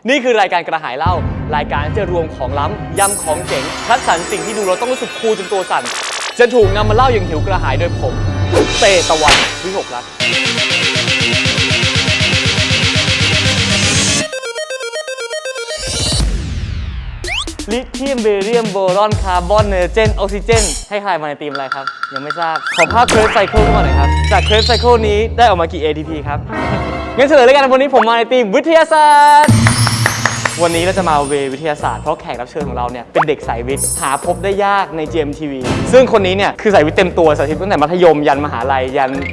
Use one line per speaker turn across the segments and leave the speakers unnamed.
นี่คือรายการกระหายเหล้ารายการจะรวมของล้ำยำของเจ๋งคัดสรรสิ่งที่ดูเราต้องรู้สึกคูลจนตัวสั่นจะถูกนำมาเล่าอย่างหิวกระหายโดยผมเตตะวันวิหกรักลิเธียมเบเรียมโบรอนคาร์บอนเนเจนออกซิเจนให้ใครมาในทีมอะไรครับยังไม่ทราบขอภาพเครปไซเคิลก่อนหน่อยครับจากเครปไซเคิลนี้ได้ออกมากี่ ATP ครับงั้นเฉลยเลยกันวันนี้ผมมาในทีมวิทยาศาสตร์วันนี้เราจะมาเววิทยาศาสตร์เพราะแขกรับเชิญของเราเนี่ยเป็นเด็กสายวิทย์หาพบได้ยากใน GMTV ซึ่งคนนี้เนี่ยคือสายวิทย์เต็มตัวสาธิตตั้งแต่มัธยมยันมหาลัย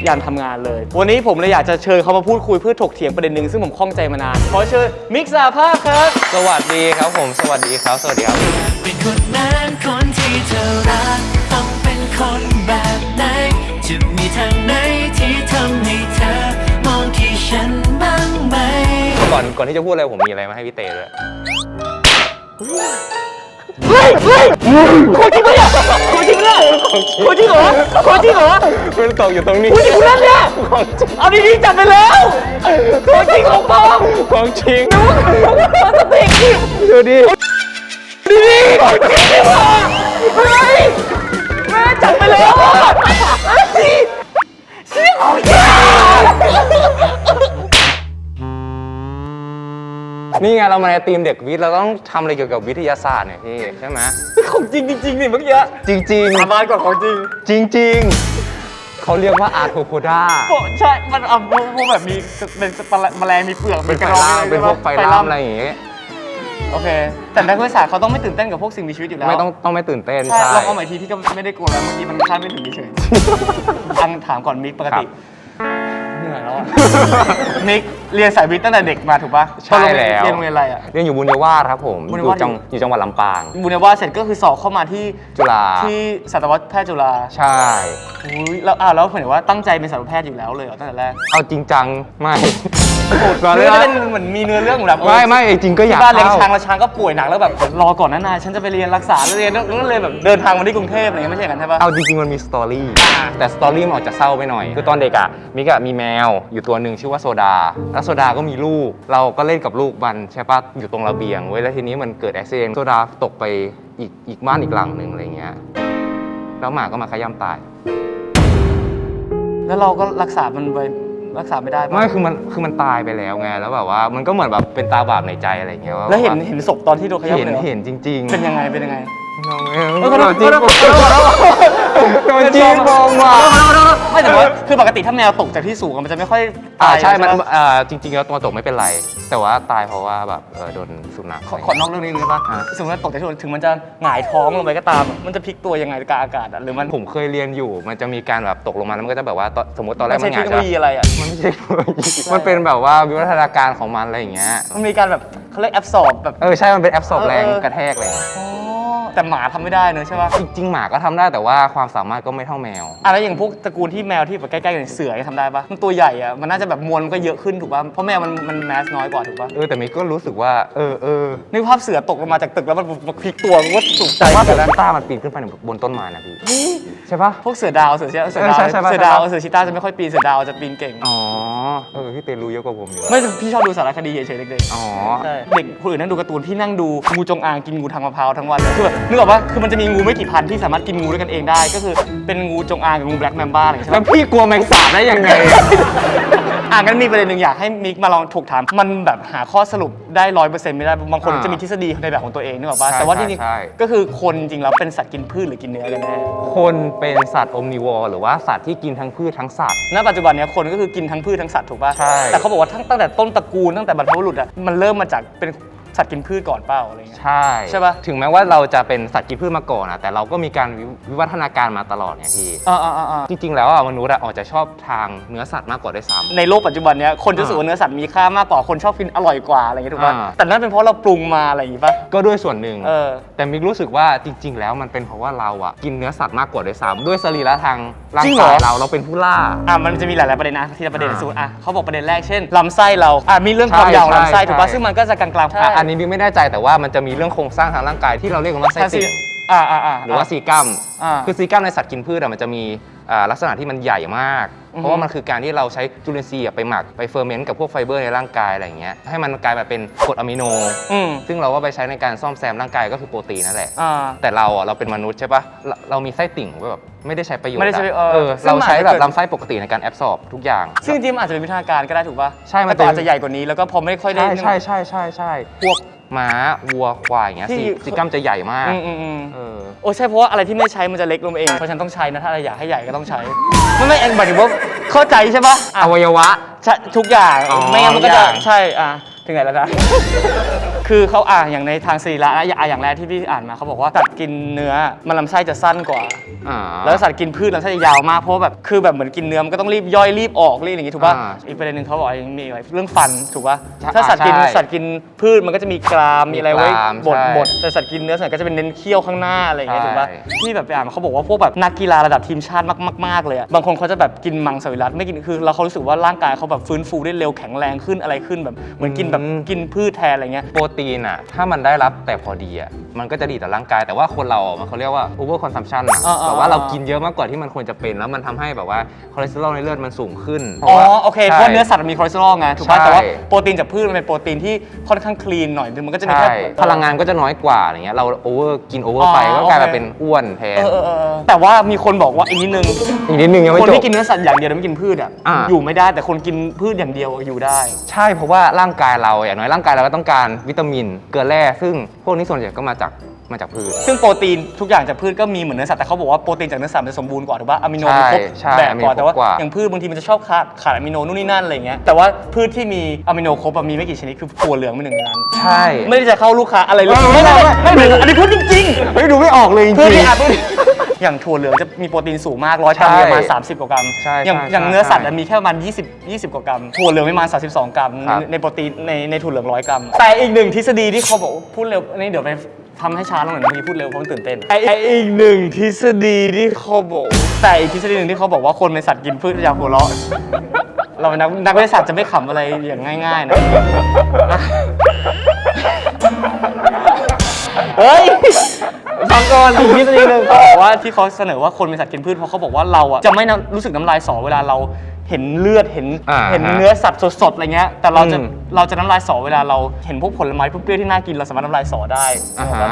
ยันทำงานเลยวันนี้ผมเลยอยากจะเชิญเขามาพูดคุยเพื่อถกเถียงประเด็นหนึ่งซึ่งผมข้องใจมานานขอเชิญมิกซ์สหภาพครับ
สวัสดีครับผมสวัสดีครับสวัสดีครับ
เป็นคนนั้นคนที่เธอรักต้องเป็นคนแบบไหนจะมีทางไหนที่ทำให้เธอมองที่ฉันบ้างไหม
ก่อนที่จะพูดอะไรผมมีอะไรมาให้พี่เต้ด้วย
เฮ้ยโคจริงปะเนี่ยโคจริงเลยโคจริงเหรอ
มันตกอยู่ตรงนี้
คุณนั่นเนี่ยเอาดีๆจับไปแล้วโคจริงของปลอม
ของจริง
พลาสติก
ดูดิ
ของจริงดีกว่าเฮ้ยแม่จับไปแล้วสิของจริง
นี่ไงเรามาในทีมเด็กวิทย์เราต้องทำอะไรเกี่ยวกับวิทยาศาสตร์เนี่ยพี่ใช่ไหม
ของจริงนี่เมื่อกี้
จริง
สาบานก่อนของจริง
เขาเรียกว่าอาร์โทโพดา
ใช่มันพวกแบบมีเป็นแมลงมีเปลือก
เป็นกระรอกเป็นพวกไฟล่ามอะไรอย่างเงี้ย
โอเคแต่นักวิทยาศาสตร์เขาต้องไม่ตื่นเต้นกับพวกสิ่งมีชีวิตอยู่แล้ว
ไม่ต้องไม่ตื่นเต้น
ใช่ลองเอาใหม่ทีพี่ก็ไม่ได้กลัวแล้วเมื่อกี้มันคาดไม่ถึงเฉยถามก่อนมิกปกติเหนื่อยแล้วมิกเรียนสายวิทย์ตั้งแต่เด็กมาถูกปะ
ใช่แล้ว
เรียนโรงเรียนอะไรอ่ะ
เรียนอยู่บุญเนวาสครับผมอยู่จังหวัดลำปาง
บุญเนวาสเสร็จก็คือสอบเข้ามาที่
จุฬา
ที่สัตวแพทย์จุฬา
ใช่
แล้วเห็นว่าตั้งใจเป็นสัตวแพทย์อยู่แล้วเลยตั้งแต่แรก
เอาจริงจังไม่
เรื่องเป็นเหมือนมีเนื้อเรื่องแบบ
ไม่จริงก็อยาก
บ้านเลี้ยงช้างแล้วช้างก็ป่วยหนักแล้วแบบรอก่อนนะนายฉันจะไปเรียนรักษาแล้วเรียนแล้วเลยแบบเดินทางมาที่กรุงเทพอะไรเงี้ยไม่ใช่กันใช่ปะ
เอาจริงๆมันมีสตอรี่แต่สตอรี่มันออกจะเศร้าไปหน่อยคือตอนเด็กอะมิกมีแมวอยู่ตัวหนึ่งชื่อว่าโซดาแล้วโซดาก็มีลูกเราก็เล่นกับลูกมันใช่ปะอยู่ตรงระเบียงเว้ยแล้วทีนี้มันเกิดอุบัติเหตุโซดาตกไปอีกบ้านอีกหลังหนึ่งอะไรเงี้ยแล้วหมาก็มาขย้ำตาย
แล้วเราก็รักษามันไปรักษาไม่ได้
ไม่คือมันตายไปแล้วไงแล้วแบบว่ามันก็เหมือนแบบเป็นตาบาปในใจอะไรเงี้ย
แล้วเห็นศพตอนที่โดนขย้ำเลย
เห็นจริงๆ
เป็นยังไงโดน
จริงมองมา
ไม่แต่ว่าคือปกติถ้าแมวตกจากที่สูงมันจะไม่ค่อยตาย
ใช่มันจริงๆแล้วตัวตกไม่เป็นไรแต่ว่าตายเพราะว่าแบบโดนสุนัข
ขอนอกเรื่องนี้เลยป่ะสมมติว่าตกจากที่สูงถึงมันจะหงายท้องลงไปก็ตามมันจะพลิกตัวยังไงกลางอากาศหรือมัน
ผมเคยเรียนอยู่มันจะมีการแบบตกลงมาแล้วมันก็จะแบบว่าสมมติตอนแรกมันหงาย
ใช่เทคโนโลยีอะไร
มันไม่ใช่มันเป็นแบบว่าวิวัฒนาการของมันอะไรอย่างเงี้ย
มันมีการแบบเขาเรียกแอบสอบแบบ
ใช่มันเป็นแอบสอบแรงกระแทกเลย
แต่หมาทำไม่ได้เนอะใช่ป่ะ
จริงๆหมาก็ทำได้แต่ว่าความสามารถก็ไม่เท่าแมว
แล้วอย่างพวกตระกูลที่แมวที่แบบใกล้ๆอย่างเสือทำได้ป่ะมันตัวใหญ่อะมันน่าจะแบบมวลก็เยอะขึ้นถูกป่ะเพราะแมวมันแมสน้อยกว่าถูกป่ะ
แต่มิกก็รู้สึกว่า
นึกภาพเสือตกลงมาจากตึกแล้วมันพลิกตัวก็สุกใจ
ว่าแต่ด้านใต้มันปีนขึ้นไปบนต้นไม้นะพี่ใช่ป่ะ
พวกเสือดาวเสือชีต้าจะไม่ค่อยปีนเสือดาวจะปีนเก่ง
พี่เตรู้เยอะกว่าผมอยู่
ไม่พี่ชอบดูสารคดีเฉยๆเด็กๆใช่เด็กคนอื่นนั่งดูการ์ตูนพี่นั่งดูงูจงอางกินงูทางมะพร้าวทั้งวันเลยคือแบบนึกออกป่ะคือมันจะมีงูไม่กี่พันที่สามารถกินงูด้วยกันเองได้ก็คือเป็นงูจงอางกับงูแบล็กแมมบ้าอะไรใช่ไหม
แล้วพี่กลัวแมงสาบได้ยังไง
งั้นมีประเด็นหนึ่งอยากให้มิกมาลองถกถามมันแบบหาข้อสรุปได้ 100% ไม่ได้บางคนจะมีทฤษฎีในแบบของตัวเองนึกออกป่ะแต่ว่าจริงๆก็คือคนจริงแล้วเป็นสัตว์กินพืชหรือกินเนื้อกันแน่
คนเป็นสัตว์อมนิวอร์หรือว่าสัตว์ที่กินทั้งพืชทั้งสัตว์
ณปัจจุบันนี้คนก็คือกินทั้งพืชทั้งสัตว์ถูกป่ะ
ใช่
แต่เขาบอกว่าตั้งแต่ต้นตระกูลตั้งแต่บรรพบุรุษมันเริ่มมาจากเป็นสัตว์กินพืชก่อนเปล่าอะไรเงี้ยใช่ป่ะ
ถึงแม้ว่าเราจะเป็นสัตว์กินพืชมาก่อนนะแต่เราก็มีการวิวัฒนาการมาตลอดเนี่ยพี่จริงๆแล้วมนุษย์อาจจะชอบทางเนื้อสัตว์มากกว่าด้วยซ้ำ
ในโลกปัจจุบันเนี้ยคนจะรู้สึกว่าเนื้อสัตว์มีค่ามากกว่าคนชอบกินอร่อยกว่าอะไรเงี้ยถูกป่ะแต่นั่นเป็นเพราะเราปรุงมาอะไรอย่างงี้ป่ะ
ก็ด้วยส่วนหนึ่งแต่มิกรู้สึกว่าจริงๆแล้วมันเป็นเพราะว่าเรากินเนื้อสัตว์มากกว่าด้วยซ้ำด้วยสรีระทางร่างกายเราเป็นผู้ล่า
มันจะมีหลายๆประเด็นนะทีละประเด็นสูตรเขาบอกประเด็นแรกเช่นลำไส้เรามีเรื่องความยาวลำไส้ถูกป่ะซึ่งมันก็จะกลาง
ๆอันนี้มิกไม่แน่ใจแต่ว่ามันจะมีเรื่องโครงสร้างทางร่างกายที่เราเรียกว่าไส้ติ่งหรือว่าซีกัมคือซีกัมในสัตว์กินพืชมันจะมีลักษณะที่มันใหญ่มาก เพราะว่ามันคือการที่เราใช้จุลินทรีย์ไปหมักไปเฟอร์เมนต์กับพวกไฟเบอร์ในร่างกายอะไรอย่างเงี้ยให้มันกลายมาเป็นกรดอะมิโน ซึ่งเราก็ไปใช้ในการซ่อมแซมร่างกายก็คือโปรตีนนั่นแหละแต่เราเป็นมนุษย์ใช่ปะเรามีไส้ติ่งแบบไม่ได้ใช้ประโยชน์
ไม่ได้ใช้
เราใช้แบบลำไส้ปกติในการแอบซอร์บทุกอย่าง
ซึ่งจริงๆอาจจะเป็นวิทยาการก็ได้ถูกป่ะ
ใช่มัน
แต่อาจจะใหญ่กว่านี้แล้วก็พอไม่ค่อยได้
ใช่พวกม้าวัวควายอย่างเงี้ยซีกัมจะใหญ่มาก
โอ้ใช่เพราะว่าอะไรที่ไม่ใช้มันจะเล็กลงเองเพราะฉันต้องใช้นะถ้าอะไรอยากให้ใหญ่ก็ต้องใช้ไม่หมายถึงว่าเข้าใจใช่ป่ะ
อวัยวะ
ทุกอย่างไม่งั้นมันก็จะใช่ถึงไหนแล้วนะ คือเขาอย่างในทางสรีระอย่างแรกที่พี่อ่านมาเขาบอกว่าสัตว์กินเนื้อมันลำไส้จะสั้นกว่าแล้วสัตว์กินพืชลำไส้จะยาวมากเพราะแบบคือแบบเหมือนกินเนื้อมันก็ต้องรีบย่อยรีบออกรีบอย่างงี้ถูกป่ะอีกประเด็นหนึ่งเขาบอกมีเรื่องฟันถูกป่ะถ้าสัตว์กินพืชมันก็จะมีกรามมีอะไรไว้บดแต่สัตว์กินเนื้อส่วนใหญ่ก็จะเป็นเน้นเคี้ยวข้างหน้าอะไรอย่างเงี้ยถูกป่ะที่แบบไปอ่านเขาบอกว่าพวกแบบนักกีฬาระดับทีมชาติมากๆเลยบางคนเขาจะแบบกินมังสวิรัติไม่กินคือแล้วเขารู้สึกว่าร่างกายเขาแบบฟื้นฟูได้เร็วแข็งแรงขึ้นอะไรขึ้นแบบเหมือนกินแบบกินพืชแทนอะไรเงี้ย
โปรตีนถ้ามันได้รับแต่พอดีมันก็จะดีต่อร่างกายแต่ว่าคนเรามันเขาเรียกว่า over consumption แต่ว่าเรากินเยอะมากกว่าที่มันควรจะเป็นแล้วมันทำให้แบบว่าคอเลสเตอรอลในเลือดมันสูงขึ้น
โอเคเพราะเนื้อสัตว์มันมีคอเลสเตอรอลไงถูกป่ะแต่ว่าโปรตีนจากพืชมันเป็นโปรตีนที่ค่อนข้างคลีนหน่อยมันก็จะมีแค่
พลังงานก็จะน้อยกว่าอะไรเงี้ยเรากินโอเวอร์ไปก็กลายมาเป็นอ้วนแทน
แต่ว่ามีคนบอกว่าอีกนิดนึง
ยังไม่จบ
คนที่กินเนื้อสัตว์อย่างเดียวไม่กินพืชอยู่ไม่ได้แต่คนกินพืชอย่างเดียวอยู่ได้
ใช่เพราะว่าร่างกายเราอย่างน้อยร่างกายเราก็ต้องการวิตามินเกลือแร่ซึ่งพวกนี้ส่วนใหญ่ก็มาจากพืช
ซึ่งโปรตีนทุกอย่างจากพืชก็มีเหมือนเนื้อสัตว์แต่เขาบอกว่าโปรตีนจากเนื้อสัตว์มันสมบูรณ์กว่าถูกป่ะอะมิโนมันครบแบบกว่าแต่ว่าอย่างพืชบางทีมันจะชอบขาดอะมิโนนู่นนี่นั่นอะไรเงี้ยแต่ว่าพืชที่มีอะมิโนครบมีไม่กี่ชนิดคือถั่วเหลืองเป็นหนึ่งในนั้น
ใช่
ไม่ได้จะเข้าลูกค้าอะไรเลยไม่อันนี้พูดจริงๆ
เฮ้ยดูไม่ออกเลยจริง
ๆอย่างถั่วเหลืองจะมีโปรตีนสูงมาก100 กรัมประมาณ30 กว่ากรัมอย่างเนื้อสัตว์มีแค่ประมาณ20 กว่ากรัมถั่วเหลืองประมาณ32 กรัมในโปรตีนในถั่วเหลือง100 กรัมแต่อีกหนึ่งทฤษฎีที่เขาบอกพูดเร็วนี่เดี๋ยวไปทำให้ช้าลงหน่อยนะพี่พูดเร็วเพราะมันตื่นเต้นอีกหนึ่งทฤษฎีที่เขาบอกแต่อีกทฤษฎีหนึ่งที่เขาบอกว่าคนเป็นสัตว์กินพืชอยากหัวเราะเราเป็นนักวิทยาศาสตร์จะไม่ขำอะไรอย่างง่ายๆนะเฮ้ยฟังก่อนอีกทฤษฎีหนึ่งเขาบอกว่าที่เขาเสนอว่าคนเป็นสัตว์กินพืชเพราะเขาบอกว่าเราจะไม่รู้สึกน้ำลายสอเวลาเราเห็นเลือดเห็นเนื้อสัตว์สดๆอะไรเงี้ยแต่เราจะน้ำลายสอเวลาเราเห็นพวกผลไม้เปรี้ยวๆที่น่ากินเราสามารถน้ำลายสอได้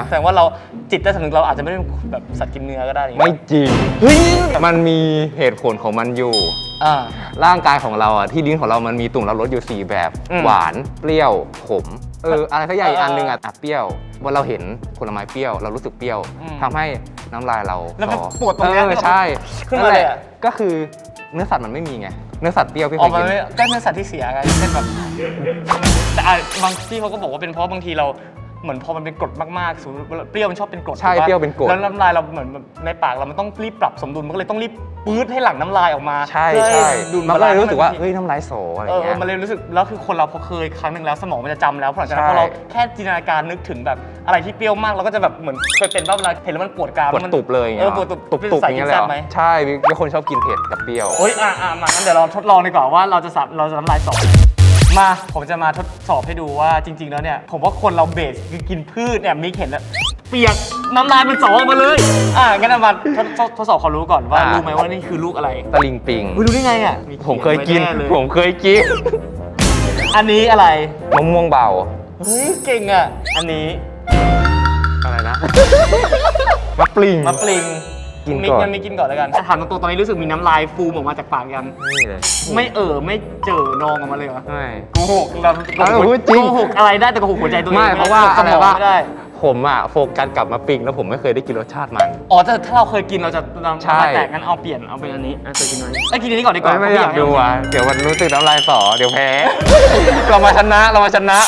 แสดงว่าเราจิตใต้สำนึกเราอาจจะไม่ได้แบบสัตว์กินเนื้อก็ได้
ไม่จริงมันมีเหตุผลของมันอยู่ร่างกายของเราที่ลิ้นของเรามันมีตุ่มรับรสอยู่4แบบหวานเปรี้ยวขมอะไรสักอย่างอีกอันนึงเปรี้ยวว่าเราเห็นผลไม้เปรี้ยวเรารู้สึกเปรี้ยวทำให้น้ำลายเรา
ปวดตรงนี้
ใช่
ขึ้นมาเลย
ก็คือเนื้อสัตว์มันไม่มีไงเนื้อสัตว์เปรี้ยวพี่เคยกิน
ก็เนื้อสัตว์ที่เสียไงเช่นแบบแต่บางที่เขาก็บอกว่าเป็นเพราะบางทีเราเหมือนพอมันเป็นกรดมากๆสูเปรี้ยวมันชอบเป็นกรด
ใช่เปรี้ยวเป็นกรด
แล้วน้ำลายเราเหมือนในปากเรามันต้องรีบปรับสมดุลมันก็เลยต้องรีบปื๊ดให้หลั่งน้ำลายออกมา
ใช่มันก็เลยรู้สึกว่าเฮ้ยน้ำลายโสอะไรเงี้ย
มันเลยรู้สึกแล้วคือคนเราพอเคยครั้งนึงแล้วสมองมันจะจำแล้วเพราะหลังจากนั้นพอเราแค่จินตนาการนึกถึงแบบอะไรที่เปรี้ยวมากเราก็จะแบบเหมือนเคยเป็นบ้าเวลาเห็นแล้วมันปวดกราม
ปวดตุบเลย
ปวดตุบ
อย่างเงี้ยเลยใช่มีคนชอบกินเผ็ดกับเปรี้ยว
มางั้นเดี๋ยวเราทดลองดีกว่าว่าเราจะน้ำลายสอมาผมจะมาทดสอบให้ดูว่าจริงๆแล้วเนี่ยผมว่าคนเราเบสคือกินพืชเนี่ยมีเห็นแล้วเปียกน้ำลายเป็นสอออกมาเลยงั้นเอามาทดสอบความรู้ก่อนว่ารู้ไหมว่านี่คือลูกอะไร
ตะลิงปิง
รู้ได้ไง
ผมเคยกิน
อันนี้อะไร
มะม่วงเบา
เฮ้ยเก่งอันนี้
อะไรนะมะปลิง
มิกยังไม่กินก่อนแล้วกันถามตรงๆตอนนี้รู้สึกมีน้ำลายฟูมออกมาจากปากยัง
ไม่เลย
ไม่ไม่เจอนองออกมาเลยเหรอ
ไม่
โกหกเราโกหกอะไรได้แต่โกหกหัวใจตัวเอง
ไม่เพราะว่า
อะไรวะไม่ได้
ผมโฟกัสกับมะปริงแล้วผมไม่เคยได้กินรสชาติมัน
แต่ถ้าเราเคยกินเราจะแตกงั้นเอาเปลี่ยนเอาเป็นอันนี้เคยกินอันนี้กินอันนี้ก่อนดีกว่า
ไม่อยากดูเดี๋ยวมันรู้สึกน้ำลายสอเดี๋ยวแพ้เรามาชนะ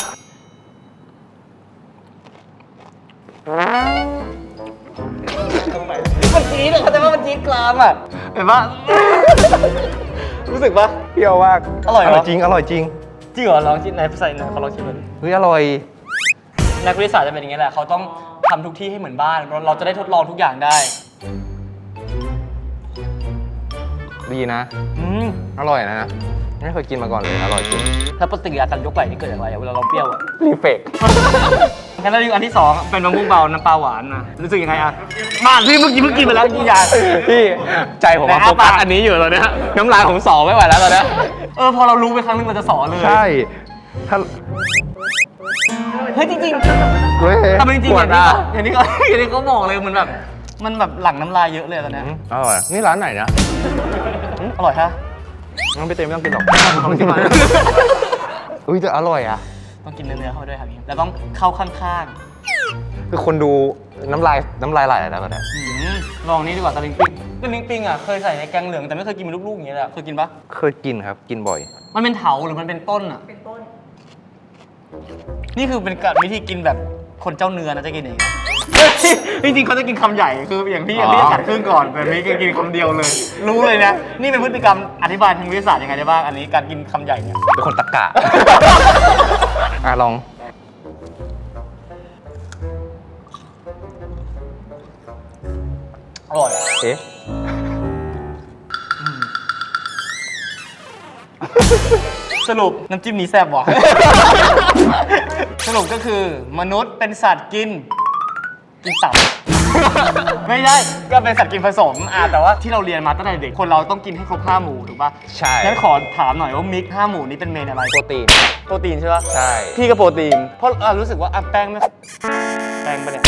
มันจี๊ดเขาจะว่ามันจี๊ดกรามเห็นปะรู้สึกปะ
เปรี้ยวมาก
อร่อย
จริงเหรอล
องชิมไหนใส่หน่อยเขาลองชิมเลย
เฮ้ยอร่อย
นักวิทยาศาสตร์จะเป็นอย่างนี้แหละเขาต้องทำทุกที่ให้เหมือนบ้านเราจะได้ทดลองทุกอย่างได้
ดีนะอร่อยนะไม่เคยกินมาก่อนเลยอร่อยจริง
แล้วปฏิกิริยาการยกไหล่นี่เกิดจากอะไรเวลาเราเปรี้ยว
รีเฟก
งั้นเราดูอันที่สองเป็นมะม่วงเบาน้ำปลาหวานนะรู้สึกยังไงอ่ะมาพี่เมื่อกี้เพิ่งกินไปแล้วกี่อย่าง
พี่ใจผมว่าโฟกัสอันนี้อยู่ตอนเนี้ยน้ำลายผมสอไม่ไหวแล้วตอนเนี้ย
พอเรารู้ไปครั้งนึงเราจะสอนเลย
ใช่ถ้า
เฮ้ยจริง
เฮ้ย
ๆแต่จริงๆ
ปวดอ่ะ
อย่างที่เขาบอกเลยมันแบบหลั่งน้ำลายเยอะเลยตอนเนี้ย
อร่อยนี่ร้านไหนนะ
อร่อยฮะ
งั้นไปเต็มไม่ต้องกินหรอก
ต้องกินมา
อุ้ยแต่อร่อยอ่ะ
ต้องกินเนื้อเข้าไปด้วยครับพี่แล้วต้องเข้าข้าง
คือคนดูน้ำลายไหลแล้วก็ได้
ลองนี้ดีกว่าตะลิงปิงอ่ะเคยใส่ในแกงเหลืองแต่ไม่เคยกินเป็นลูกๆอย่างเงี้ยแหละเคยกินปะ
เคยกินครับกินบ่อย
มันเป็นเถาหรือมันเป็นต้นอ่ะเป็นต้นนี่คือเป็นการวิธีกินแบบคนเจ้าเนื้อนะจะกินเองจริงๆเขาจะกินคำใหญ่คืออย่างพี่จะกัดครึ่งก่อนแต่พี่ก็กินคำเดียวเลย รู้เลยนะนี่เป็นพฤติกรรมอธิบายทางวิทยาศาสตร์ยังไงได้บ้างอันนี้การกินคำใหญ่เนี่ย
เป็นคนตะกะ อ่ะลอง
อร่อย
เอ๊ะ
สรุปน้ำจิ้มนี้แซ่บว่ะ สรุปก็คือมนุษย์เป็นสัตว์กินตับ ไม่ใช่ก็เป็นสัตว์กินผสมแต่ว่าที่เราเรียนมาตั้งแต่เด็กคนเราต้องกินให้ครบ5 หมู่ถูกป่ะ
ใช่
งั้นขอถามหน่อยว่ามิก5 หมู่นี้เป็นเมนอะไร
โปรตีน
โปรตีนใช่ป่ะ
ใช่
พี่ก็โปรตีนเพราะรู้สึกว่าแป้งไม่แป้งปะเนี่ย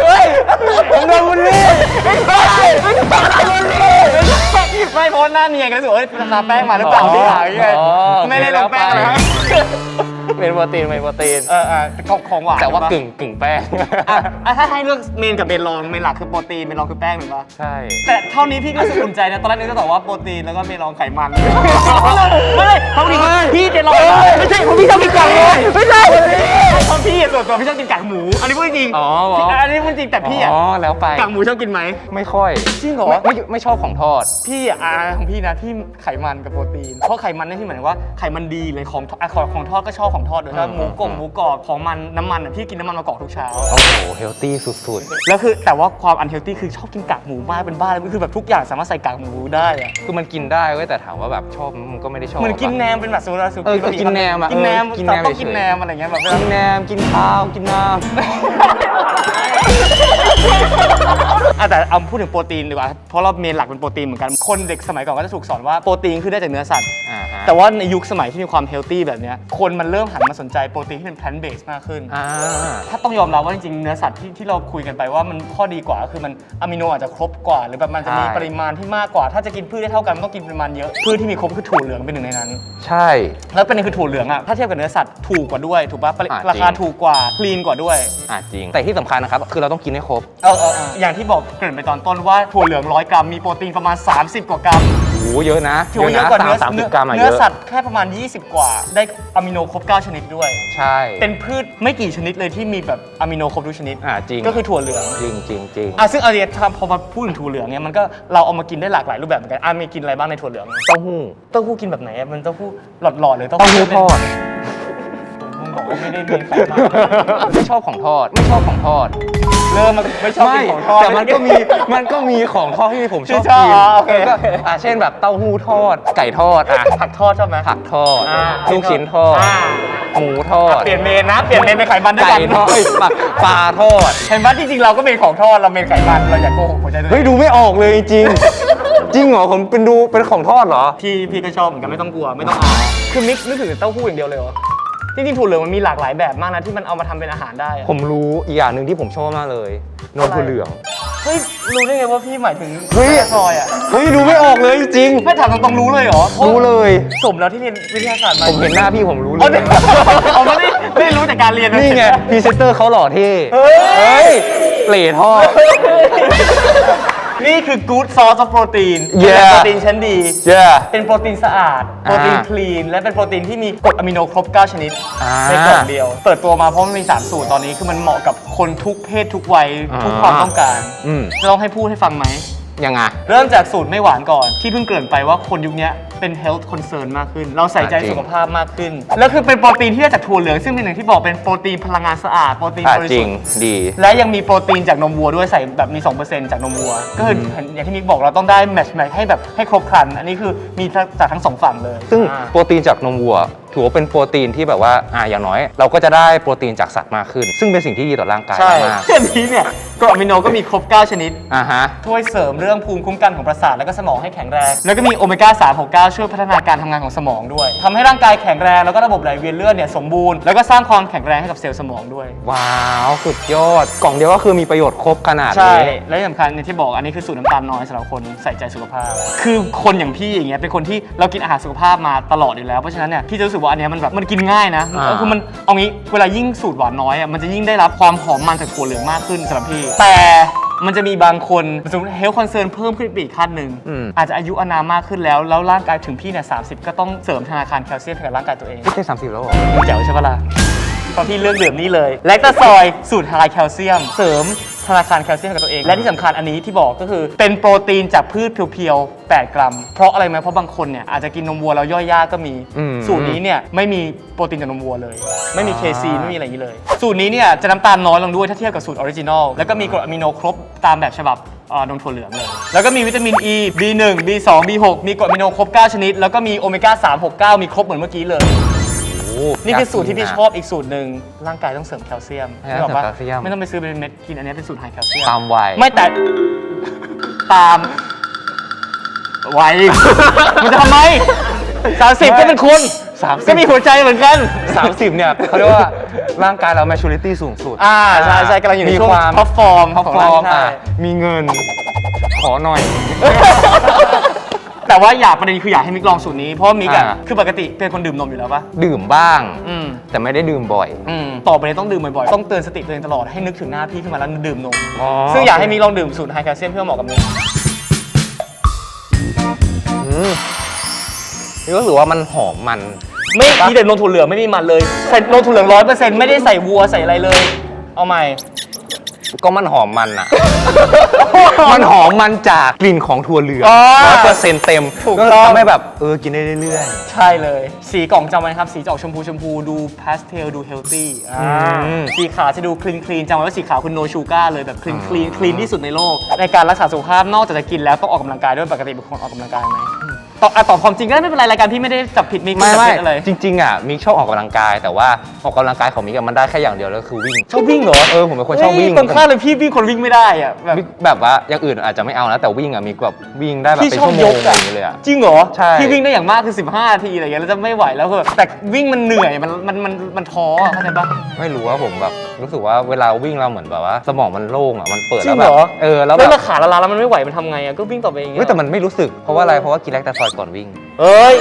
เฮ้ยผมโดนบุลลี่ไม่ใช่ไม่เพราะหน้าเนียนกันรู้สึกว่าทาแป้งมาหรือเปล่าที่หายังไงไม่ได้ลงแป้งนะครับ
เป็นโปรตีน
ของหวาน
แต่ว่ากึ่งแป้ง
ถ้าให้เลือกเมนกับเมนรองเมนหลักคือโปรตีนเมนรองคือแป้งถูกปะ
ใช่
แต่เท่านี้พี่ก็รู้สึกอุ่นใจนะตอนแรกนึกจะตอบว่าโปรตีนแล้วก็เมนรองไขมันไม่เท่านี้พี่เจนรองไม่ใช่ผมพี่ชอบกินกากหมูไม่ใช่เพราะพี่ส่วนตัวพี่ชอบกินกากหมูอันนี้พูดจริงอันนี้พูดจริงแต่พี่
แล้วไป
กากหมูชอบกินไหม
ไม่ค่อย
จริงเหรอ
ไม่ชอบของทอด
พี่ของพี่นะพี่ไขมันกับโปรตีนเพราะไขมันนี่ที่หมายถึงว่าไขมันดีเลยของทอดก็ชอบของทอดด้วยถ้าหมูกรอบของมันน้ำมันพี่กินน้ำมันมะกอกทุกเช้า
โอ้โหเฮลตี้สุด
แล้วคือแต่ว่าความอันเฮลตี้คือชอบกินกากหมูมากเป็นบ้าเลยคือแบบทุกอย่างสามารถใส่กากหมูได้อะ
ๆ คือมันกินได้เว้ยแต่ถามว่าแบบชอบมันก็ไม่ได้ชอบ
เหมือนกินแหนมเป็นแบบโซดาซู
ก็กินแหนมอะ
กินแหนม
กินแหนม
ต้องกินแหนมอะไรเงี้ยแบบ
กินแหนมกินข้าวกินน้ำ
แต่เอาพูดถึงโปรตีนดีกว่าเพราะเราเมนหลักเป็นโปรตีนเหมือนกันคนเด็กสมัยก่อนก็จะถูกสอนว่าโปรตีนคือได้จากเนื้อสัตว์แต่ว่าในยุคสมัยที่มีความเฮลตี้แบบเนี้ยคนมันเริ่มหันมาสนใจโปรตีนที่เป็นแพลนต์เบสมากขึ้นถ้าต้องยอมรับว่าจริงๆเนื้อสัตว์ที่เราคุยกันไปว่ามันข้อดีกว่าคือมันอะมิโนอาจจะครบกว่าหรือแบบมันจะมีปริมาณที่มากกว่าถ้าจะกินพืชได้เท่ากันมันต้องกินปริมาณเยอะพืชที่มีครบคือถั่วเหลืองเป็นหนึ่งในนั้น
ใช่
แล้วประเด็นคือถั่วเหลืองอะถ้าเทียบกับเนื้อสัตว์ถูกกว่าด้วยถูกปะราคาถูกกว่าคลีนกว่าด้วย
จริงแต่ที่สำคัญนะครับคือเราต้องกินให้ครบ
อย่างที่บอกเกริ่นไปตอนต้นว่าถั่วเหลือง100 กรัมมีโปรตีนประมาณ30 กว่ากรัม
โอ้โหเยอะนะ
ถือว่าเยอะกว่าเนื้อ
30 กรัมอะเย
เนื้อ
อะ
สัตว์แค่ประมาณ20 กว่าได้อะมิโนครบ9 ชนิดด้วย
ใช่
เป็นพืชไม่กี่ชนิดเลยที่มีแบบอะมิโนครบทุกชนิด
จริง
ก็คือถั่วเหลือง
จริงจริงจริง
ซึ่งเอาเนี่ยพอมาพูดถึงถั่วเหลืองเนี่ยมันก็เราเอามากินได้หลากหลายรูปแบบเหมือนกันมีกินอะไรบ้างในถั่วเหลือง
เต้าหู้
เต้าหู้กินแบบไหนอะมันเต้าหู้หลอดๆหรือเต้า
เต้าหู้ทอด
ผมบอกว่าไม่ได้มีไขมัน
ไม่ชอบของทอด
เริ่มมาไม่ชอบกินของทอด
แต่มันก็มีของทอดที่ผมชอบ
ชอบ
กิน
โอเค
ก็เช่นแบบเต้าหู้ทอด ไก่ทอด
ผักทอดชอบไหม
ผักทอด ลูกชิ้นทอด
อ่า
หมูทอด
เปลี่ยนเมนเป็นไขมันด้วย
ไก่
กัน
ทอดปลาทอด
เห็นว่าจริงๆเราก็เป็นของทอดเราเป็นไขมันเราอย่าโกหกหัวใจด้วย
เฮ้ยดูไม่ออกเลยจริง จริงเหรอผมเป็นของทอดเหรอ
พี่ก็ชอบเหมือนกันไม่ต้องกลัวไม่ต้องอายคือมิกนึกถึงเต้าหู้อย่างเดียวเลยเหรอจริงๆถั่วเหลืองมันมีหลากหลายแบบมากนะที่มันเอามาทำเป็นอาหารได้อะ
ผมรู้อีกอย่างหนึ่งที่ผมชอบมากเลยนมถั่วเหลือง
เฮ้ยรู้ได้ไงว่าพี่หมายถึง
เฮ้ย
ซอยอ่ะ
เฮ้ยดูไม่ออกเลยจริง
ไม่ถามตรงๆรู้เลยเหรอ
รู้เลย
สมแล้วที่เรียนวิทยาศาสตร์มา
ผมเห็นหน้าพี่ผมรู้เล
อ๋อย ไม่ได้รู้จากการเรียน
นี่ไงพรีเซนเตอร์เขาหล่อเท่
เฮ้ย
เหล่ทอด
นี่คือ good source of protein
Yeah
โปรตีนชั้นดี
yeah
เป็นโปรตีนสะอาด โปรตีนคลีน และเป็นโปรตีนที่มีกรดอะมิโนครบ 9 ชนิด ในกล่องเดียว เปิดตัวมาเพราะมันมี 3 สูตรตอนนี้คือมันเหมาะกับคนทุกเพศทุกวัย ทุกความต้องการจะลองให้พูดให้ฟังไหม
ยังไง
เริ่มจากสูตรไม่หวานก่อน ที่เพิ่งเกริ่นไปว่าคนยุคนี้เป็น health concern มากขึ้น เราใส่ใจ
จริง
สุขภาพมากขึ้น แล้วคือเป็นโปรตีนที่ได้จากถั่วเหลืองซึ่งเป็นอย่างที่บอกเป็นโปรตีนพลังงานสะอาดโปรตีนบริ
จริ
สุท
ง
ธิ์
ดี
และยังมีโปรตีนจากนมวัวด้วยใส่แบบมี 2% จากนมวัว ก็คืออย่างที่มิกบอกเราต้องได้แมทช์ให้แบบให้ครบครัน อันนี้คือมีจากทั้งสองฝั่งเลย
ซึ่งโปรตีนจากนมวัว ถือว่าเป็นโปรตีนที่แบบว่าอย่างน้อยเราก็จะได้โปรตีนจากสัตว์มากขึ้น ซึ่งเป็นสิ่งที่ดีต่อร่างกาย
ใช่
มาก
อันนี้เนี่ยกรดอะมิโนก็มีครบ 9 ชนิด
ฮะ
ช่วยเสริมเรื่องภูมิคุ้มกันของประสาทและก็สมองให้แข็งแรง แล้วก็มีโอเมก้า 3 6 9 ช่วยพัฒนาการทำงานของสมองด้วยทำให้ร่างกายแข็งแรงแล้วก็ระบบไหลเวียนเลือดเนี่ยสมบูรณ์แล้วก็สร้างความแข็งแรงให้กับเซลล์สมองด้วย
ว้าวสุดยอดกล่องเดียวก็คือมีประโยชน์ครบขนาด
ใช่
นี้
และที่สำคัญเนี่ยที่บอกอันนี้คือสูตรน้ำตาลน้อยสำหรับคนใส่ใจสุขภาพ คือคนอย่างพี่อย่างเงี้ยเป็นคนที่เรากินอาหารสุขภาพมาตลอดอยู่แล้วเพราะฉะนั้นเนี่ยพี่จะรู้สึกว่าอันเนี้ยมันแบบมันกินง่ายนะก็คือมันเอางี้เวลายิ่งสูตรหวานน้อยอ่ะมันจะยิ่งได้รับความหอมมันจากถั่วเหลืองมากขึ้นสำหรับพี่แต่มันจะมีบางคนสมมติ health concern เพิ่มขึ้นไปอีกขั้นหนึ่งอาจจะอายุอานามมากขึ้นแล้วร่างกายถึงพี่เนี่ย30 ก็ต้องเสริมธนาคารแคลเซียมให้กับร่างกายตัวเอง
ไม่ใช่30แล้วเหรอ
แจ๋วใช่ปะล่ะเพราะพี่เลือกดื่มนี่เลยแลคตาซอยสูตรไฮแคลเซียมเสริมธนาคารแคลเซียมให้กับตัวเอง และที่สำคัญอันนี้ที่บอกก็คือเป็นโปรตีนจากพืชเพียวๆ 8 กรัม เพราะอะไรไหมเพราะบางคนเนี่ยอาจจะกินนมวัวแล้วย่อยยากก็มี สูตรนี้เนี่ยไม่มีโปรตีนจากนมวัวเลย ไม่มีเคซีไม่มีอะไรอย่างนี้เลย สูตรนี้เนี่ยจะน้ำตาลน้อยลงด้วยถ้าเทียบกับสูตรออริจินอลแล้วก็มีกรดอะมิโนครบตามแบบฉบับนมถั่วเหลืองเลยแล้วก็มีวิตามิน E B1 B2 B6 มีกรดอะมิโนครบ 9 ชนิดแล้วก็มีโอเมก้า 3 6 9 มีครบเหมือนเมื่อกี้เลย นี่คือสูตรที่พี่ชอบอีกสูตรหนึ่งร่างกายต้องเสริมแคลเซียม
ให้เสริมแคลเซียม
ไม่ต้องไปซื้อเป็นเม็ดกินอันนี้เป็นสูตรไฮแคลเซียม
ตามวัย
ไม่แต่ตามวัย มันจะทำไม30ก็เป็นคุณ
30
ก็มีหัวใจเหมือนกัน
30เนี่ยเขาเรียกว่าร่างกายเรา maturity สูงสุด
ใช่กำลังอยู่ในช่วง
มีความ
ท็อปฟอร์ม
ท็อป
ของ
ฟอ
ร่าง
ร์ม
กาย
มีเงินขอหน่อย
แต่ว่าประเด็นคืออยากให้มิกลองสูตรนี้เพราะว่ามิกอะ
อ่า
คือปกติเป็นคนดื่มนมอยู่แล้วปะ
ดื่มบ้าง
อืม
แต่ไม่ได้ดื่มบ่อย
ต่อไปนี้ต้องดื่มบ่อยๆ ต้องเตือนสติตัวเองตลอดให้นึกถึงหน้าพี่ขึ้นมาแล้วดื่มนม
อ๋อ
ซึ่งอยากให้มีลองดื่มสูตรไฮแคลเซียมเพื่อเหมาะกับมิก
นี่ก็ถือว่ามันหอมมัน
ไม่มีแต่นมถั่วเหลืองไม่มีมันเลยใส่นมถั่วเหลือง100%ไม่ได้ใส่วัวใส่อะไรเลย เอาใหม่
ก็มันหอมมันอ่ะ มันหอมมันจากกลิ่นของถั่วเหลือง
อ๋อ
100%เต็ม
ถูก
ก็
ต้อง
ทำให้แบบกินได้เรื่อย
ใช่เลย สีกล่องจำไว้นะครับ สีจะออกชมพูดูพาสเทลดูเฮลตี้สีขาวจะดูคลีนจำไว้ว่าสีขาวคือโนชูการ์เลยแบบคลีนที่สุดในโลก ในการรักษาสุขภาพนอกจากจะกินแล้วต้องออกกำลังกายด้วยปกติเป็นคนออกกำลังกายไหมตอบความจริงก็ได้ไม่เป็นไรรายการพี่ไม่ได้จับผิดมิก
ๆ ไม่
จับผิดอะไร
จริงๆอ่ะมิกชอบออกกำลังกาย แต่ว่าออกกำลังกายของมิกอะมันได้แค่อย่างเดียวแล้วคือวิ่ง
ชอบวิ่งเหรอ
ผมเป็นคนชอบวิ่ง
ตรงข้ามเลยพี่วิ่งคนวิ่งไม่ได้อะแบบ
แบบว่าอย่างอื่นอาจจะไม่เอานะแต่วิ่งอ่ะมีแบบวิ่งได้แบบ
พี่
เป็น
ชอบ
ชั่วโม
ย
ง
ก
อ
อะ
ย่างนี้เลยอ่ะ
จริงเหรอ
ใช่
พี่วิ่งได้อย่างมากคือ15 นาทีอะไรอย่างเงี้ยแล้วจะไม่ไหวแล้วคือแต่วิ่งมันเหนื่อยมันท้ออะเข้าใจปะ
ไม่รู้ว่าผมแบบรู้สึกว่าเวลาวิ่งเราเหมือนแบบว่าสมองมันโล่งอ่ะมันเปิด
จริ
แล้ว
ง
แบ
เหร
บ
อ
แล้ว
แล้
แบ
ว
บ
ขาละลาแล้วมันไม่ไหวมันทำไงอะก็วิ่งต่อไปอย่างเงี้
เฮ้ย
ย
แต่มันไม่รู้สึกเพราะว่าอะไรเพราะว่ากินแลคตาซอยก่อนวิ่ง
เอ้ย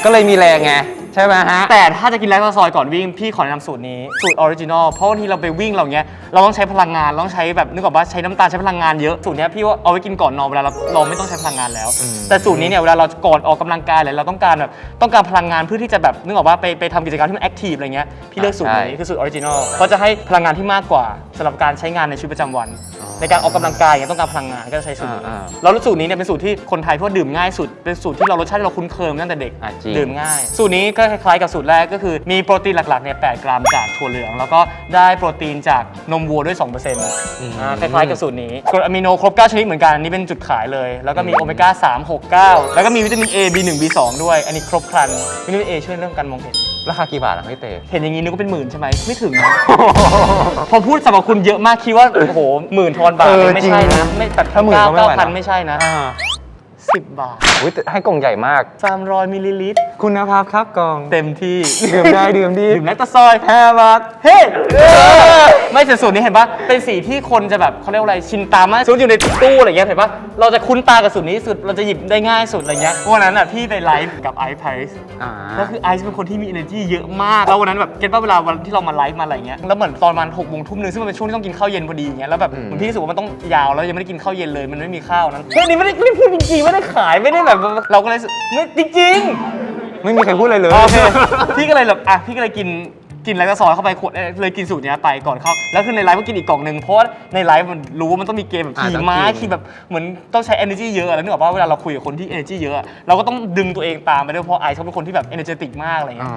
ก็เลยมีแรงไงใช่ไหมฮะ
แต่ถ้าจะกินแลคโตซอยก่อนวิ่งพี่ขอแนะนำสูตรนี้สูตรออริจินอลเพราะบางทีเราไปวิ่งเราเงี้ยเราต้องใช้พลังงานเราต้องใช้แบบนึกออกว่าใช้น้ำตาลใช้พลังงานเยอะสูตรเนี้ยพี่ว่าเอาไว้กินก่อนนอนเวลาเราไม่ต้องใช้พลังงานแล้ว แต่สูตรนี้เนี่ยเวลาเราก่อนออกกำลังกายอะไรเราต้องการพลังงานเพื่อที่จะแบบนึกออกว่าไปทำกิจกรรมที่มันแอคทีฟอะไรเงี้ยพี่เลือกสูตรนี้คือสูตรออริจินอลเพราะจะให้พลังงานที่มากกว่าสำหรับการใช้งานในชีวิตประจำวัน ในการออกกำลังกายต้องการพลังงานก็จะใช้สูตรนี้แล้วสูตรนี้เนี่ยเป็นสูตรที่คนไทยเพราะดื่มง่ายสุดเป็นสูตรที่รสชาติที่เราคุ้นเคยมาตั้งแต่เด็ก
จริง
ดื่มง่าย สูตรนี้ก็คล้ายๆกับสูตรแรกก็คือมีโปรตีนหลักๆเนี่ย8 กรัมจากถั่วเหลือง แล้วก็ได้โปรตีนจากนมวัวด้วย 2%คล้ายๆกับสูตรนี้กรดอะมิโนครบ 9 ชนิดเหมือนกันอันนี้เป็นจุดขายเลย แล้วก็มีโอเมก้า 3 6 9 แล้วก็มีวิตามิน A B1 B2 ด้วย อันนี้ครบครันวิตามิน A ช่วยเรื่องการมองเห็น
ราคากี่บาทอะพี่เต้
เห็นอย่างนี้นึกว่าเป็นหมื่นใช่ไหมไม่ถึงนะ พอพูดสรรพคุณเยอะมากคิดว่าโอ้โหหมื่นทอนบาทไม่ใช่นะไม่แต่
ถ้าหมื่นก็ไม่ไหวนะ
9,000ไม่ใช่นะ10 บาท
อุ๊ยแต่ให้กล่องใหญ่มาก
300 มิลลิลิตร
คุณภาพครับกล่อง
เต็มที่
ดื่มได้ดื่มดี
ดื่มแลคโตซอย5 บาท เฮ้ ไม่แต่สูตรนี้เห็นปะเป็นสีที่คนจะแบบเขาเรียกว่าอะไรชินตามากสูตรอยู่ในตู้อะไรเงี้ยเห็นปะเราจะคุ้นตากับสูตรนี้สุดเราจะหยิบได้ง่ายสุดอะไรเงี้ยวันนั้นอ่ะพี่ไปไลฟ์กับไอซ์ไพรส์ก็คือไอซ์เป็นคนที่มี energy เยอะมากแล้ววันนั้นแบบเก็ตว่าเวลาวันที่เรามาไลฟ์มาอะไรเงี้ยแล้วเหมือนตอนมัน6 โมงทุ่มนึงซึ่งมันเป็นช่วงที่ต้องกินข้าวเย็นพอดีเงี้ยแล้วแบบเหมือนพี่รู้สึกว่ามันต้องยาวแล้วยังไม่ได้กินข้าวเย็นเลยมันไม่มีข้าวนั้นเฮ้ยนี่ไม่ได้พูดจริงๆไม่ได้ขายไม่ได้แบบเราก็เลยรู้สึกไม่จริงๆ
ไม่มีใครพูดอะไรเลย
โอเค พี่ก็เลยแบบพี่ก็เลยกินแลคโตซอยเข้าไปขวดเลยกินสูตรเนี้ยไปก่อนเข้าแล้วคือในไลฟ์ก็กินอีกกล่องหนึ่งเพราะว่าในไลฟ์มันรู้ว่ามันต้องมีเกมแบบขี่ม้าขี่แบบเหมือนต้องใช้ energy เยอะแล้วนึกออกป่ะเวลาเราคุยกับคนที่ energy เยอะเราก็ต้องดึงตัวเองตามไปด้วยเพราะไอซ์เขาเป็นคนที่แบบ energetic มากอะไรเงี้ย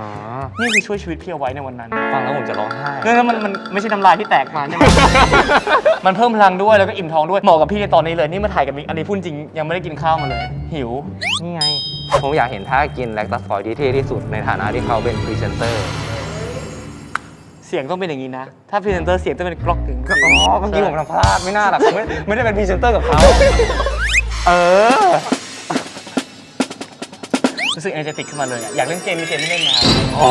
นี่คือช่วยชีวิตพี่เอาไว้ในวันนั้น
ฟังแล้วผมจะร้องไห้
แล้วมันไม่ใช่น้ำลายที่แตกมาใช่ไหม มันเพิ่มพลังด้วยแล้วก็อิ่มท้องด้วยเหมาะกับพี่ในตอนนี้เลยนี่มาถ่ายกับมิกอันนี้พูดจริงยังไม่ได้กินข้าวมาเลยหิว
นี่ไง ผมอยากเห็นท่ากินแลคตัสฟอยที่เท่ที่สุดในฐานะที่เขาเป็นพรีเซนเตอร์
เสียงต้องเป็นอย่างนี้นะ ถ้าพรีเซนเตอร์เสียงต้องเป็นกรอกถึง
อ๋อเมื่อกี้ผมทำพลาดไม่น่าหรอกผมไม่ได้เป็นพรีเซนเตอร์กับเขา เออ
รู้สึกเอเนอร์เจติกขึ้นมาเลยอะอยากเล่นเกมมีเกมที่เล่นมา
โอ้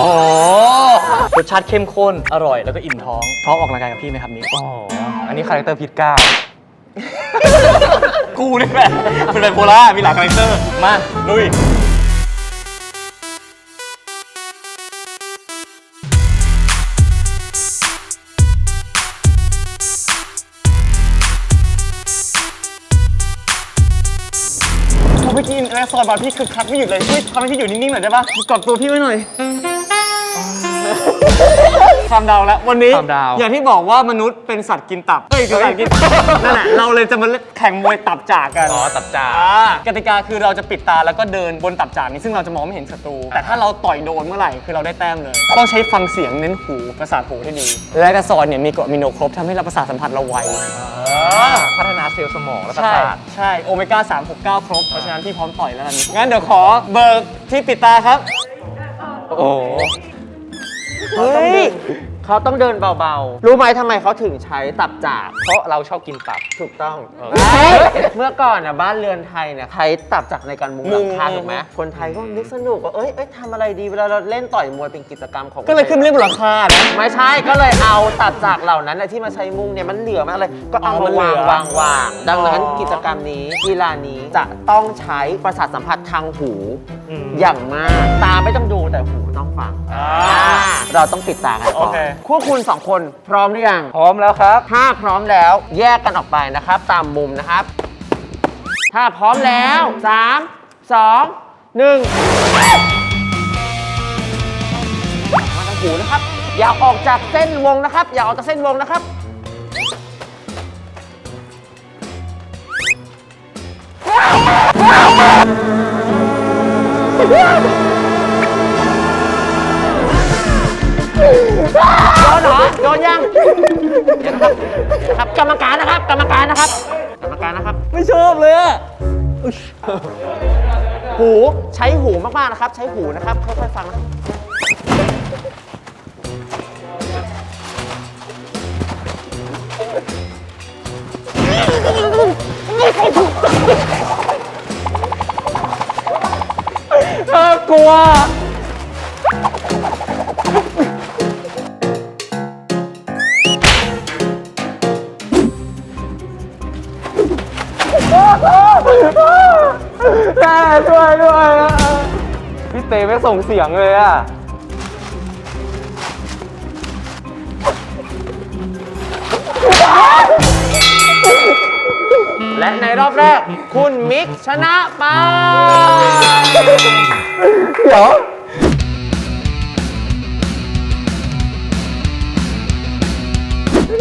รสชาติเข้มข้น อร่อย แล้วก็อิ่มท้องพร้อมออกกำลังกายกับพี่ไหมครับนี่
โหอันนี้คาแรคเตอร์พิษก้า
กูนี่แหละเป็นไบโพล่ามีหลายคาแรคเตอร์ มา ลุย เมื่อกี้แรกซอยบอลพี่คึกคักไม่หยุดเลยช่วยทำให้พี่อยู่นิ่งๆหน่อยได้ปะกอดตัวพี่ไว้หน่อยความดาวแล้ววันนี้
ความดาว
อย่างที่บอกว่ามนุษย์เป็นสัตว์กินตับเฮ้ยคือสัตว์กินนั่นแหละเราเลยจะมาแข่งมวยตับจากกัน
อ๋อตับจ่า
กติกาคือเราจะปิดตาแล้วก็เดินบนตับจากนี้ซึ่งเราจะมองไม่เห็นศัตรูแต่ถ้าเราต่อยโดนเมื่อไหร่คือเราได้แต้มเลยต้องใช้ฟังเสียงเน้นหูประสาทหูให้ดีและกระสอนเนี่ยมีกรดอะมิโนครบทำให้เราประสาทสัมผัสเราไว
พัฒนาเซลล์สมองและประ
ใช่
สาท
ใช่โอเมก้า3 6 9 ครบ เพราะฉะนั้นพี่พร้อมต่อยแล้วนะงั้นเดี๋ยวขอเบิกที่ปิดตาครับ
โอ้
เฮ้ยเขาต้องเดินเบาๆ รู้ไหมทำไมเขาถึงใช้ตับจาก
เพราะเราชอบกินตับ
ถูกต้อง
เออ
เมื่อก่อนน่ะบ้านเรือนไทยเนี่ยใช้ตับจากในการมุงหลังคาถูกไหมคนไทยก็นึกสนุกว่าเอ้ยทำอะไรดีเวลาเราเล่นต่อยมวยเป็นกิจกรรมของ
ก็เลยขึ้นมาเล่นบนหลังคานะ
ไม่ใช่ก็เลยเอาตับจากเหล่านั้นน่ะที่มาใช้มุงเนี่ยมันเหลือมันอะไรก็เอามาวางดังนั้นกิจกรรมนี้กีฬานี้จะต้องใช้ประสาทสัมผัสทางหูอย่างมากตาไม่ต้องดูแต่หูต้องฟังเราต้องปิดตากันก่อนพวกคุณ2 คนพร้อมหรือยัง
พร้อมแล้วครับ
ถ้าพร้อมแล้วแยกกันออกไปนะครับ ตามมุมนะครับ ถ้าพร้อมแล้ว 3 2 1 มาทางหูนะครับ อย่าออกจากเส้นวงนะครับ อย่าออกจากเส้นวงนะครับ โดนเหรอ โดนยัง เดี๋ยวนะครับ กรรมการนะครับ กรรมการนะครับ กรรมการนะครับ
ไม่ชอบเลยอะ
หูใช้หูมากๆนะครับ ใช้หูนะครับ ค่อยๆฟังนะครับ
กลัว
ช่วยด้วยพี่เต้ไม่ส่งเสียงเลยอ่ะ
และในรอบแรก คุณมิกชนะไป
เดี๋ยว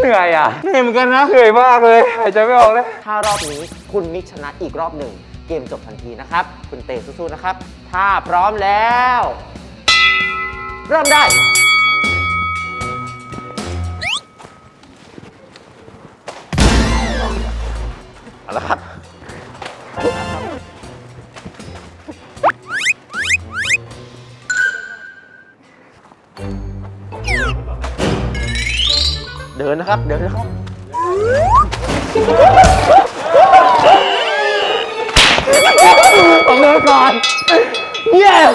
เหนื่อยอ่ะ
เหนื่อยเหมือนกันนะ
เหนื่อยมากเลยหายใจไม่ออกเลย
ถ้ารอบนี้คุณมิกชนะอีกรอบหนึ่งเกมจบทันทีนะครับ คุณเตสู้ๆนะครับ ถ้าพร้อมแล้ว เริ่มได้
เอาละครับ
เดินนะครับ เดินนะครับ
เอามือก่อน yes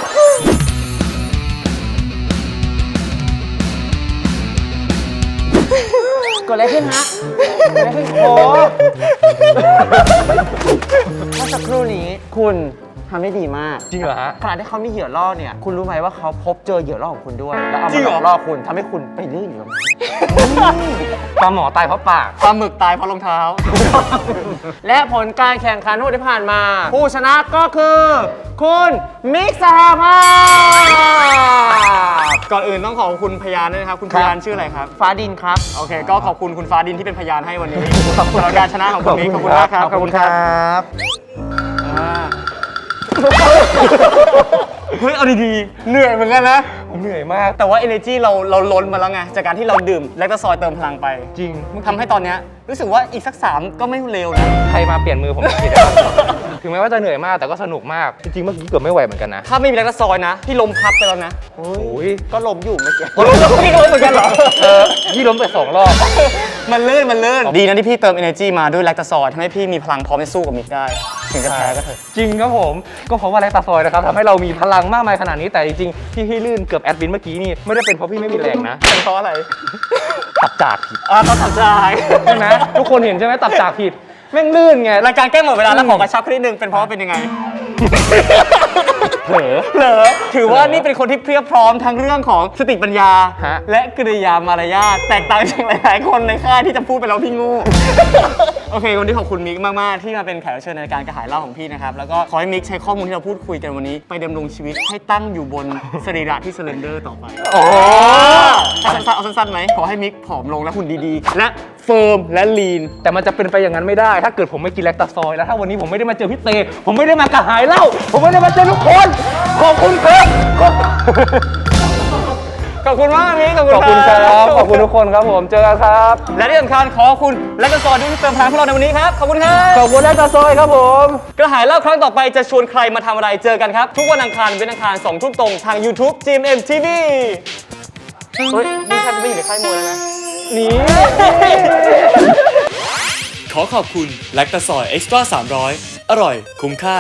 กดอะไรขึ้นฮะกดอะไรขึ้นโอ้เมื่อสักครู่นี้คุณทำได้ดีมาก
จริงเหรอฮะ
ขณะที่เขามีเหยื่อล่อเนี่ย คุณรู้ไหมว่าเขาพบเจอเหยื่อล่อของคุณด้วย แล้วเอา
จริ
มาง
เหรอ
ล่อคุณทำให้คุณไปลื่นอยู่ตรงนั้น
ปลาหมอตายเพราะปาก
ปลาหมึกตายเพราะรองเท้า
และผลการแข่งขันทั้งหมดที่ผ่านมา ผู้ชนะก็คือ คุณมิกซ์สหภาพ
ก่อนอื่นต้องขอบคุณพยานด้วยนะครับ คุณพยานชื่ออะไรครับ
ฟ้าดินครับ
โอเค ก็ขอบคุณคุณฟ้าดินที่เป็นพยานให้วันนี้สำหรับการชนะของคุณมิกขอบคุณมากครับ
ขอบคุณครับ
อ่า เฮ้ย เอาดีๆ เหนื่อยเหมือนกันนะ
ผมเหนื่อยมาก
แต่ว่า energy เราล้นมาแล้วไง จากการที่เราดื่มแลคโตซอยเติมพลังไป
จริง
ทำให้ตอนเนี้ยรู้สึกว่าอีกสัก 3 ก็ไม่เร็วนะ
ใครมาเปลี่ยนมือผมจะผิดได้บ้างถึงแม้ว่าจะเหนื่อยมากแต่ก็สนุกมาก จริงๆเมื่อกี้เกือบไม่ไหวเหมือนกันนะ
ถ้าไม่มีแลคโตซอยนะ พี่ล้มพับไปแล้วนะ
โอ้ย
ก็ล้มอยู่เมื่อกี้
พี่ล้มเหมือนกันเหรอ
พี่ล้มไป2 รอบ
มันลื่น ดีนะที่พี่เติม energy มาด้วยแลคโตซอยทำให้พี่มีพลังพร้อมจะสู้กับมิกได้ ถึงจะแพ้ก็เถอะ
จริงครับผม ก็เพราะว่าแลคตาซอยนะครับทำให้เรามีพลังมากมายขนาดนี้แต่จริงๆที่พี่ลื่นเกือบแอดวินเมื่อกี้นี่ไม่ได้เป็นเพราะพี่ไม่มีแรงนะ
เป็นเพราะอะไร
ตับจากผิด
เขาทำใจ
ใช่ไหมทุกคนเห็นใช่ไหมตับจากผิดแม่งลื่นไง
รายการแก้หมดเวลาแล้วขอกระชับขึ้นนิดนึงเป็นเพราะว่าเป็นยังไง
เผลอ
เหรอถือว่านี่เป็นคนที่เพรียบพร้อมทั้งเรื่องของสติปัญญา
ฮะ
และกริยามารยาทแตกต่างจากหลายๆคนในค่ายที่จะพูดไปแล้วพี่งู โอเควันนี้ขอบคุณมิกมากๆที่มาเป็นแขกรับเชิญในรายการกระหายเล่าของพี่นะครับแล้วก็ขอให้มิกใช้ข้อมูลที่เราพูดคุยกันวันนี้ไปดำรงชีวิตให้ตั้งอยู่บนสรีระที่เซเลนเดอร์ต่อไป
โอ้
เอาสั้นๆไหมขอให้มิกผอมลงและหุ่นดีๆ และเฟิร์มและลีน
แต่มันจะเป็นไปอย่างนั้นไม่ได้ ถ้าเกิดผมไม่กินแลคตาซอยแล้วถ้าวันนี้ผมไม่ได้มาเจอพี่เตผมไม่ได้มากระหายเหล้าผมไม่ได้มาเจอทุกคนขอบคุณครับ
ขอบคุณมากมิก
ขอบคุณครับขอบคุณทุกคนครับผมเจอกันครับ
และที่สำคัญขอบคุณและก็สอนที่เติมพลังพวกเราในวันนี้ครับขอบคุณครับ
ขอบคุณแลคตาซอยครับผม
กระหายเล่าครั้งต่อไปจะชวนใครมาทำอะไรเจอกันครับ ทุกวันอังคารเป็นอังคาร2 ทุ่มตรงทาง YouTube GMM TV เฮ้ยนี่แทบจะไม่อยู่ในค่ายมวยแล้วนะ
นี่
ขอขอบคุณแลคตาซอยเอ็กซ์ตร้า300 อร่อย คุ้มค่า